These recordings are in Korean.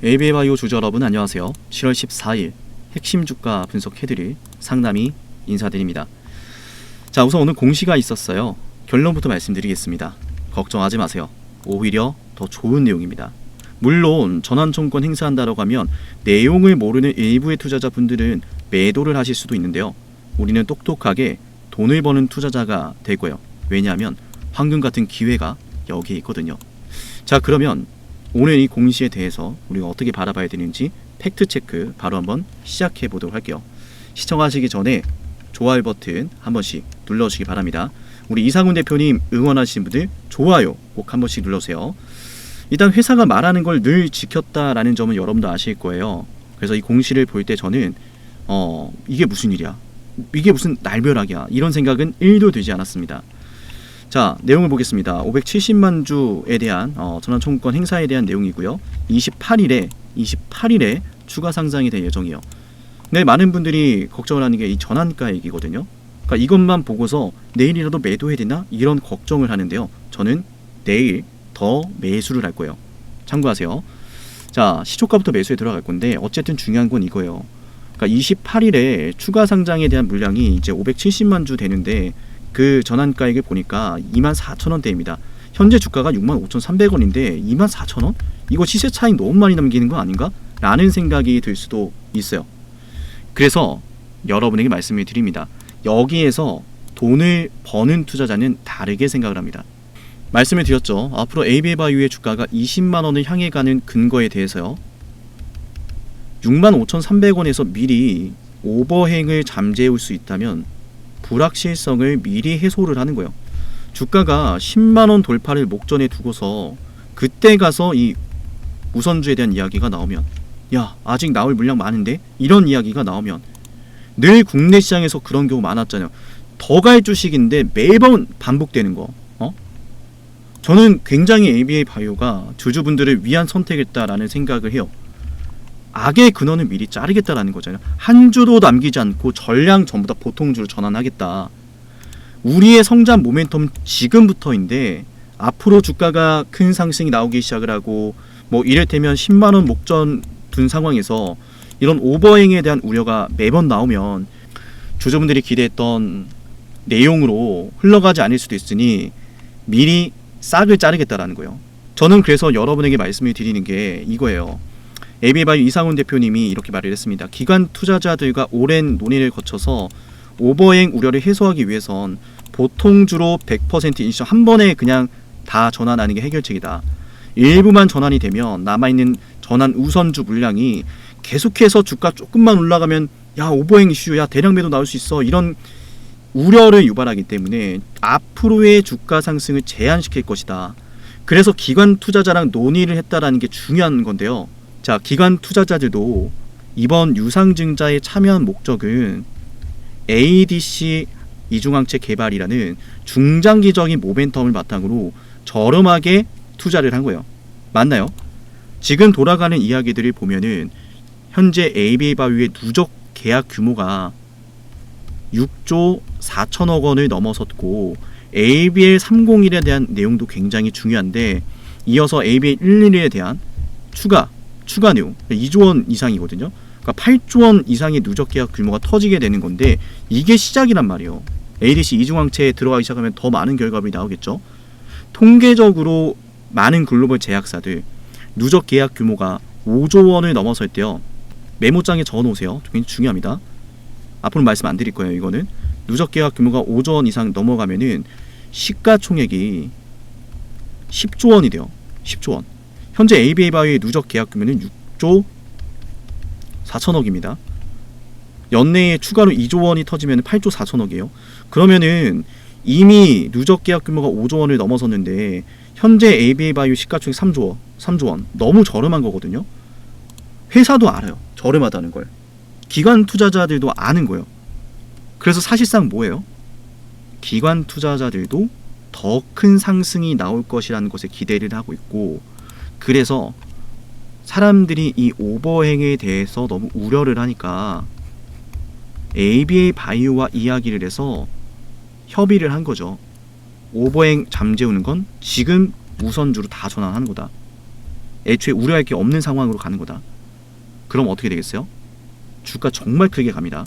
ABA바이오 주주 여러분 안녕하세요. 7월 14일 핵심 주가 분석해드릴 상남이 인사드립니다. 자, 우선 오늘 공시가 있었어요. 결론부터 말씀드리겠습니다. 걱정하지 마세요. 오히려 더 좋은 내용입니다. 물론 전환총권 행사한다고 하면 내용을 모르는 일부의 투자자분들은 매도를 하실 수도 있는데요. 우리는 똑똑하게 돈을 버는 투자자가 되고요. 왜냐하면 황금 같은 기회가 여기에 있거든요. 자, 그러면 오늘 이 공시에 대해서 우리가 어떻게 바라봐야 되는지 팩트체크 바로 한번 시작해 보도록 할게요. 시청하시기 전에 좋아요 버튼 한 번씩 눌러주시기 바랍니다. 우리 이상훈 대표님 응원하시는 분들 좋아요 꼭 한 번씩 눌러주세요. 일단 회사가 말하는 걸 늘 지켰다라는 점은 여러분도 아실 거예요. 그래서 이 공시를 볼 때 저는 이게 무슨 일이야? 이게 무슨 날벼락이야? 이런 생각은 1도 들지 않았습니다. 자, 내용을 보겠습니다. 570만 주에 대한 전환총권 행사에 대한 내용이고요. 28일에 추가 상장이 될 예정이에요. 네, 많은 분들이 걱정을 하는 게 이 전환가액이거든요. 그러니까 이것만 보고서 내일이라도 매도해야 되나? 이런 걱정을 하는데요. 저는 내일 더 매수를 할 거예요. 참고하세요. 자, 시초가부터 매수에 들어갈 건데 어쨌든 중요한 건 이거예요. 그러니까 28일에 추가 상장에 대한 물량이 이제 570만 주 되는데 그 전환가액을 보니까 24,000원대입니다. 현재 주가가 65,300원인데 24,000원? 이거 시세 차익 너무 많이 남기는 거 아닌가? 라는 생각이 들 수도 있어요. 그래서 여러분에게 말씀을 드립니다. 여기에서 돈을 버는 투자자는 다르게 생각을 합니다. 말씀을 드렸죠. 앞으로 ABA바이오의 주가가 20만원을 향해 가는 근거에 대해서요. 65,300원에서 미리 오버행을 잠재울 수 있다면 불확실성을 미리 해소를 하는 거예요. 주가가 10만원 돌파를 목전에 두고서 그때 가서 이 우선주에 대한 이야기가 나오면 야, 아직 나올 물량 많은데? 이런 이야기가 나오면 늘 국내 시장에서 그런 경우 많았잖아요. 더 갈 주식인데 매번 반복되는 거. 저는 굉장히 ABA바이오가 주주분들을 위한 선택했다라는 생각을 해요. 악의 근원을 미리 자르겠다라는 거잖아요. 한 주도 남기지 않고 전량 전부 다 보통주로 전환하겠다. 우리의 성장 모멘텀 지금부터인데 앞으로 주가가 큰 상승이 나오기 시작을 하고 뭐 이를테면 10만원 목전 둔 상황에서 이런 오버행에 대한 우려가 매번 나오면 주주분들이 기대했던 내용으로 흘러가지 않을 수도 있으니 미리 싹을 자르겠다라는 거예요. 저는 그래서 여러분에게 말씀을 드리는 게 이거예요. ABA바이오 이상훈 대표님이 이렇게 말을 했습니다. 기관 투자자들과 오랜 논의를 거쳐서 오버행 우려를 해소하기 위해선 보통주로 100% 인정 한 번에 그냥 다 전환하는 게 해결책이다. 일부만 전환이 되면 남아있는 전환 우선주 물량이 계속해서 주가 조금만 올라가면 야, 오버행 이슈, 야, 대량 매도 나올 수 있어, 이런 우려를 유발하기 때문에 앞으로의 주가 상승을 제한시킬 것이다. 그래서 기관 투자자랑 논의를 했다라는 게 중요한 건데요. 자, 기관 투자자들도 이번 유상증자에 참여한 목적은 ADC 이중항체 개발이라는 중장기적인 모멘텀을 바탕으로 저렴하게 투자를 한 거예요. 맞나요? 지금 돌아가는 이야기들을 보면은 현재 ABA바이오의 누적 계약 규모가 6조 4천억 원을 넘어섰고 ABL301에 대한 내용도 굉장히 중요한데 이어서 ABL111에 대한 추가 내용 2조 원 이상이거든요. 그러니까 8조 원 이상의 누적 계약 규모가 터지게 되는 건데 이게 시작이란 말이에요. ADC 이중항체에 들어가기 시작하면 더 많은 결과물이 나오겠죠. 통계적으로 많은 글로벌 제약사들 누적 계약 규모가 5조 원을 넘어설 때요. 메모장에 적어놓으세요. 굉장히 중요합니다. 앞으로 말씀 안 드릴 거예요. 이거는 누적 계약 규모가 5조 원 이상 넘어가면은 시가총액이 10조 원이 돼요. 10조 원. 현재 ABA바이오의 누적 계약 규모는 6조 4천억입니다. 연내에 추가로 2조 원이 터지면 8조 4천억이에요. 그러면은 이미 누적 계약 규모가 5조 원을 넘어섰는데 현재 ABA바이오 시가총액 3조 원. 너무 저렴한 거거든요. 회사도 알아요. 저렴하다는 걸. 기관 투자자들도 아는 거예요. 그래서 사실상 뭐예요? 기관 투자자들도 더 큰 상승이 나올 것이라는 것에 기대를 하고 있고, 그래서 사람들이 이 오버행에 대해서 너무 우려를 하니까 ABA바이오와 이야기를 해서 협의를 한 거죠. 오버행 잠재우는 건 지금 우선주로 다 전환하는 거다. 애초에 우려할 게 없는 상황으로 가는 거다. 그럼 어떻게 되겠어요? 주가 정말 크게 갑니다.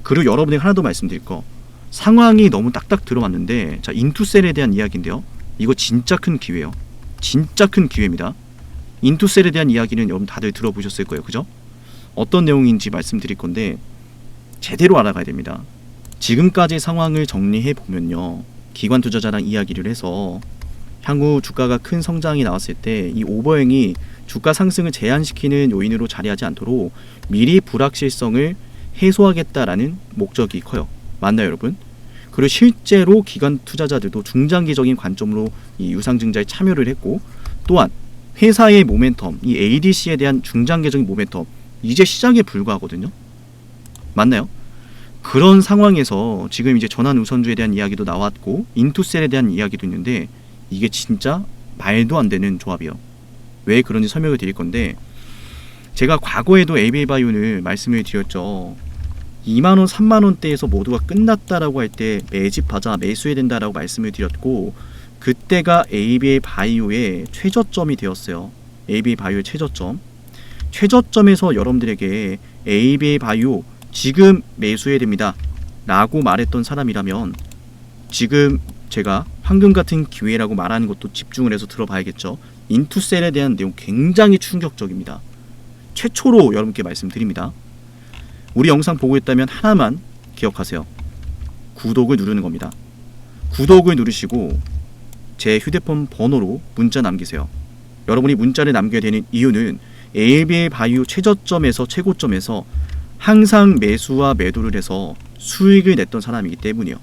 그리고 여러분에게 하나 더 말씀드릴 거, 상황이 너무 딱딱 들어왔는데, 자, 인투셀에 대한 이야기인데요. 이거 진짜 큰 기회예요. 진짜 큰 기회입니다. 인투셀에 대한 이야기는 여러분 다들 들어보셨을 거예요. 그죠? 어떤 내용인지 말씀드릴 건데 제대로 알아가야 됩니다. 지금까지 상황을 정리해 보면요, 기관 투자자랑 이야기를 해서 향후 주가가 큰 성장이 나왔을 때 이 오버행이 주가 상승을 제한시키는 요인으로 자리하지 않도록 미리 불확실성을 해소하겠다라는 목적이 커요. 맞나요, 여러분? 그리고 실제로 기관 투자자들도 중장기적인 관점으로 이 유상증자에 참여를 했고, 또한 회사의 모멘텀, 이 ADC에 대한 중장기적인 모멘텀, 이제 시작에 불과하거든요. 맞나요? 그런 상황에서 지금 이제 전환우선주에 대한 이야기도 나왔고 인투셀에 대한 이야기도 있는데, 이게 진짜 말도 안 되는 조합이에요. 왜 그런지 설명을 드릴 건데, 제가 과거에도 ABA바이오를 말씀을 드렸죠. 2만원, 3만원대에서 모두가 끝났다라고 할 때 매집하자, 매수해야 된다라고 말씀을 드렸고, 그때가 ABA바이오의 최저점이 되었어요. ABA바이오의 최저점에서 여러분들에게 ABA바이오 지금 매수해야 됩니다 라고 말했던 사람이라면, 지금 제가 황금 같은 기회라고 말하는 것도 집중을 해서 들어봐야겠죠. 인투셀에 대한 내용 굉장히 충격적입니다. 최초로 여러분께 말씀드립니다. 우리 영상 보고 있다면 하나만 기억하세요. 구독을 누르는 겁니다. 구독을 누르시고 제 휴대폰 번호로 문자 남기세요. 여러분이 문자를 남겨야 되는 이유는 ABA바이오 최저점에서 최고점에서 항상 매수와 매도를 해서 수익을 냈던 사람이기 때문이에요.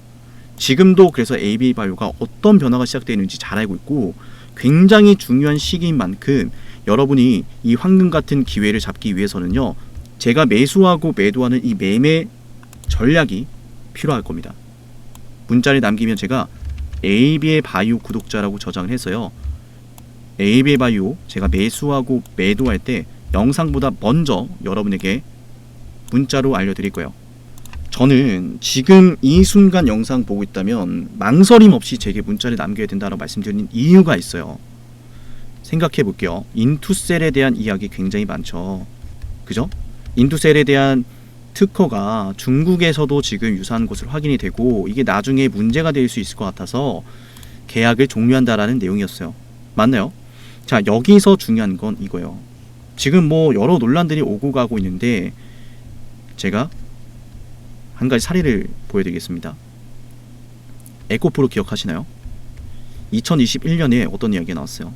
지금도 그래서 ABA바이오가 어떤 변화가 시작되는지 잘 알고 있고, 굉장히 중요한 시기인 만큼 여러분이 이 황금 같은 기회를 잡기 위해서는요, 제가 매수하고 매도하는 이 매매 전략이 필요할 겁니다. 문자를 남기면 제가 ABA바이오 구독자라고 저장을 해서요, ABA바이오 제가 매수하고 매도할 때 영상보다 먼저 여러분에게 문자로 알려드릴 거예요. 저는 지금 이 순간 영상 보고 있다면 망설임 없이 제게 문자를 남겨야 된다고 말씀드리는 이유가 있어요. 생각해 볼게요. 인투셀에 대한 이야기 굉장히 많죠. 그죠? 인투셀에 대한 특허가 중국에서도 지금 유사한 것으로 확인이 되고, 이게 나중에 문제가 될 수 있을 것 같아서 계약을 종료한다라는 내용이었어요. 맞나요? 자, 여기서 중요한 건 이거예요. 지금 뭐 여러 논란들이 오고 가고 있는데, 제가 한 가지 사례를 보여드리겠습니다. 에코프로 기억하시나요? 2021년에 어떤 이야기가 나왔어요?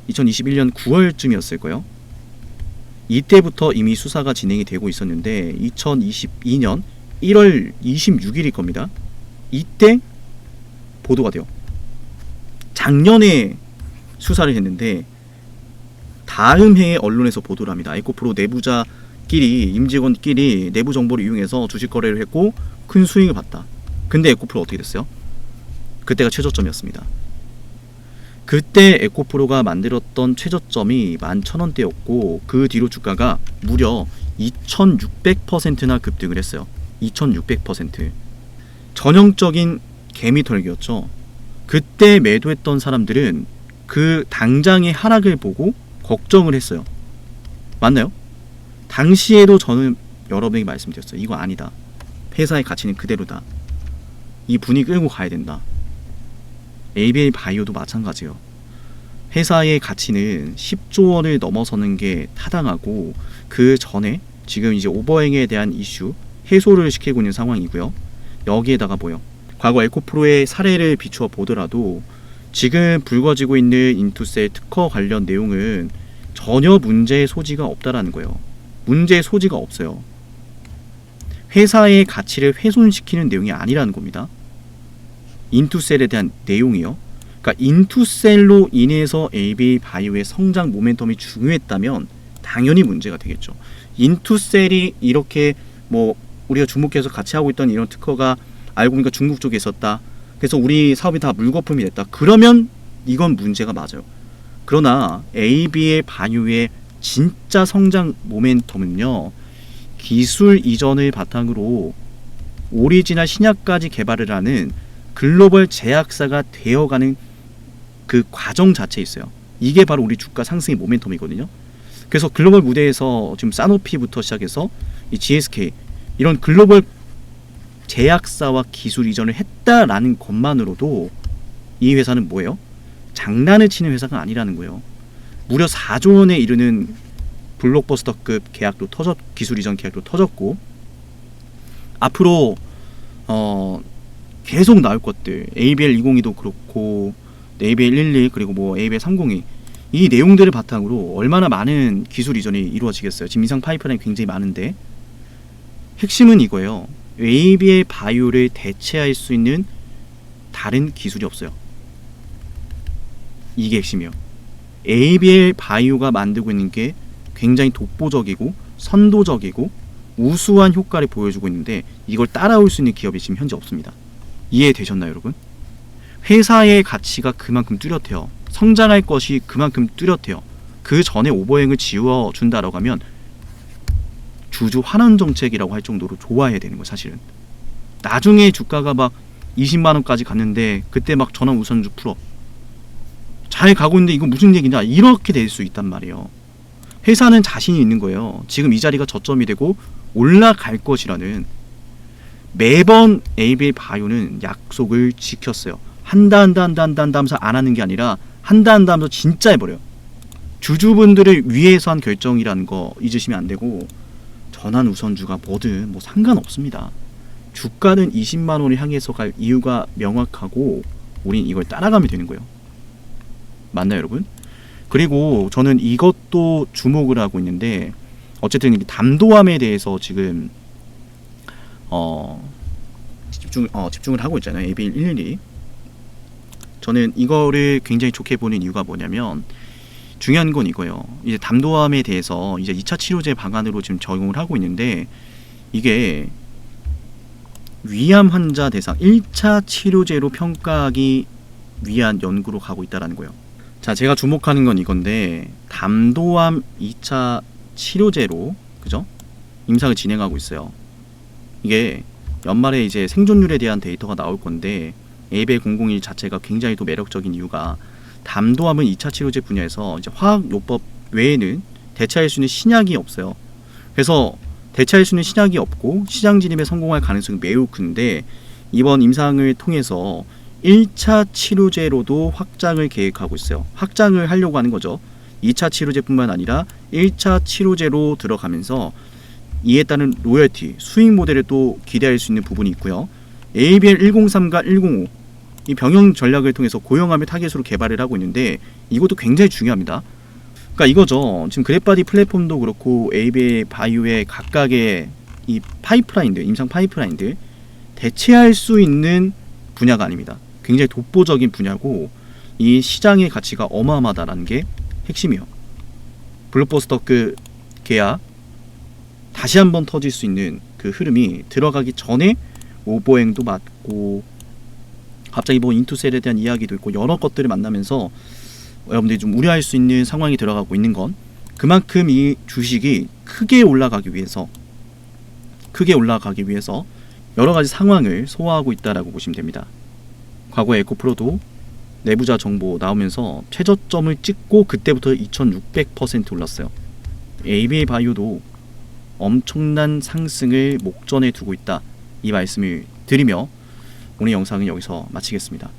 2021년 9월쯤이었을 거예요. 이때부터 이미 수사가 진행이 되고 있었는데 2022년 1월 26일일 겁니다. 이때 보도가 돼요. 작년에 수사를 했는데 다음 해에 언론에서 보도를 합니다. 에코프로 내부자끼리, 임직원끼리 내부 정보를 이용해서 주식 거래를 했고 큰 수익을 봤다. 근데 에코프로 어떻게 됐어요? 그때가 최저점이었습니다. 그때 에코프로가 만들었던 최저점이 11,000원대였고 그 뒤로 주가가 무려 2600%나 급등을 했어요. 2600%. 전형적인 개미털기였죠. 그때 매도했던 사람들은 그 당장의 하락을 보고 걱정을 했어요. 맞나요? 당시에도 저는 여러분에게 말씀드렸어요. 이거 아니다. 회사의 가치는 그대로다. 이 분위기 끌고 가야 된다. ABA바이오도 마찬가지예요. 회사의 가치는 10조 원을 넘어서는 게 타당하고, 그 전에 지금 이제 오버행에 대한 이슈 해소를 시키고 있는 상황이고요. 여기에다가 뭐요? 과거 에코프로의 사례를 비추어 보더라도 지금 불거지고 있는 인투셀 특허 관련 내용은 전혀 문제의 소지가 없다라는 거예요. 문제의 소지가 없어요. 회사의 가치를 훼손시키는 내용이 아니라는 겁니다. 인투셀에 대한 내용이요. 그러니까 인투셀로 인해서 ABA바이오의 성장 모멘텀이 중요했다면 당연히 문제가 되겠죠. 인투셀이 이렇게 뭐 우리가 주목해서 같이 하고 있던 이런 특허가 알고 보니까 중국 쪽에 있었다. 그래서 우리 사업이 다 물거품이 됐다. 그러면 이건 문제가 맞아요. 그러나 ABA바이오의 진짜 성장 모멘텀은요, 기술 이전을 바탕으로 오리지널 신약까지 개발을 하는 글로벌 제약사가 되어가는 그 과정 자체에 있어요. 이게 바로 우리 주가 상승의 모멘텀이거든요. 그래서 글로벌 무대에서 지금 사노피부터 시작해서 이 GSK 이런 글로벌 제약사와 기술 이전을 했다라는 것만으로도 이 회사는 뭐예요? 장난을 치는 회사가 아니라는 거예요. 무려 4조 원에 이르는 블록버스터급 계약도 기술 이전 계약도 터졌고, 앞으로 계속 나올 것들, ABL 202도 그렇고 ABL 11 그리고 뭐 ABL 302 이 내용들을 바탕으로 얼마나 많은 기술 이전이 이루어지겠어요. 지금 인상 파이프라인이 굉장히 많은데, 핵심은 이거예요. ABL 바이오를 대체할 수 있는 다른 기술이 없어요. 이게 핵심이에요. ABL 바이오가 만들고 있는 게 굉장히 독보적이고 선도적이고 우수한 효과를 보여주고 있는데, 이걸 따라올 수 있는 기업이 지금 현재 없습니다. 이해되셨나요, 여러분? 회사의 가치가 그만큼 뚜렷해요. 성장할 것이 그만큼 뚜렷해요. 그 전에 오버행을 지워준다라고 하면 주주 환원 정책이라고 할 정도로 좋아해야 되는 거예요, 사실은. 나중에 주가가 막 20만원까지 갔는데 그때 막 전환 우선주 풀어. 잘 가고 있는데 이거 무슨 얘기냐, 이렇게 될 수 있단 말이에요. 회사는 자신이 있는 거예요. 지금 이 자리가 저점이 되고 올라갈 것이라는. 매번 ABL 바이오는 약속을 지켰어요. 한다 하면서 안 하는 게 아니라 한다 하면서 진짜 해버려요. 주주분들을 위해서 한 결정이라는 거 잊으시면 안 되고, 전환 우선주가 뭐든 뭐 상관없습니다. 주가는 20만원을 향해서 갈 이유가 명확하고 우린 이걸 따라가면 되는 거예요. 맞나요, 여러분? 그리고 저는 이것도 주목을 하고 있는데, 어쨌든 담도함에 대해서 지금 집중을 하고 있잖아요. ABL 112. 저는 이거를 굉장히 좋게 보는 이유가 뭐냐면, 중요한 건 이거예요. 이제 담도함에 대해서 이제 2차 치료제 방안으로 지금 적용을 하고 있는데, 이게 위암 환자 대상 1차 치료제로 평가하기 위한 연구로 가고 있다는 거예요. 자, 제가 주목하는 건 이건데, 담도암 2차 치료제로 그죠? 임상을 진행하고 있어요. 이게 연말에 이제 생존율에 대한 데이터가 나올 건데, ABL 001 자체가 굉장히 또 매력적인 이유가, 담도암은 2차 치료제 분야에서 이제 화학요법 외에는 대체할 수 있는 신약이 없어요. 그래서 대체할 수 있는 신약이 없고 시장 진입에 성공할 가능성이 매우 큰데, 이번 임상을 통해서 1차 치료제로도 확장을 계획하고 있어요. 확장을 하려고 하는 거죠. 2차 치료제뿐만 아니라 1차 치료제로 들어가면서 이에 따른 로열티, 수익 모델을 또 기대할 수 있는 부분이 있고요. ABL 103과 105 이 병영 전략을 통해서 고용함을 타겟으로 개발을 하고 있는데, 이것도 굉장히 중요합니다. 그러니까 이거죠. 지금 그랩바디 플랫폼도 그렇고 ABL 바이오의 각각의 이 파이프라인들, 임상 파이프라인들 대체할 수 있는 분야가 아닙니다. 굉장히 독보적인 분야고, 이 시장의 가치가 어마어마하다는 게 핵심이에요. 블록버스터급 계약 다시 한번 터질 수 있는 그 흐름이 들어가기 전에 오버행도 맞고, 갑자기 뭐 인투셀에 대한 이야기도 있고, 여러 것들을 만나면서 여러분들이 좀 우려할 수 있는 상황이 들어가고 있는 건, 그만큼 이 주식이 크게 올라가기 위해서 여러 가지 상황을 소화하고 있다라고 보시면 됩니다. 과거에 에코프로도 내부자 정보 나오면서 최저점을 찍고 그때부터 2600% 올랐어요. ABL 바이오도 엄청난 상승을 목전에 두고 있다, 이 말씀을 드리며 오늘 영상은 여기서 마치겠습니다.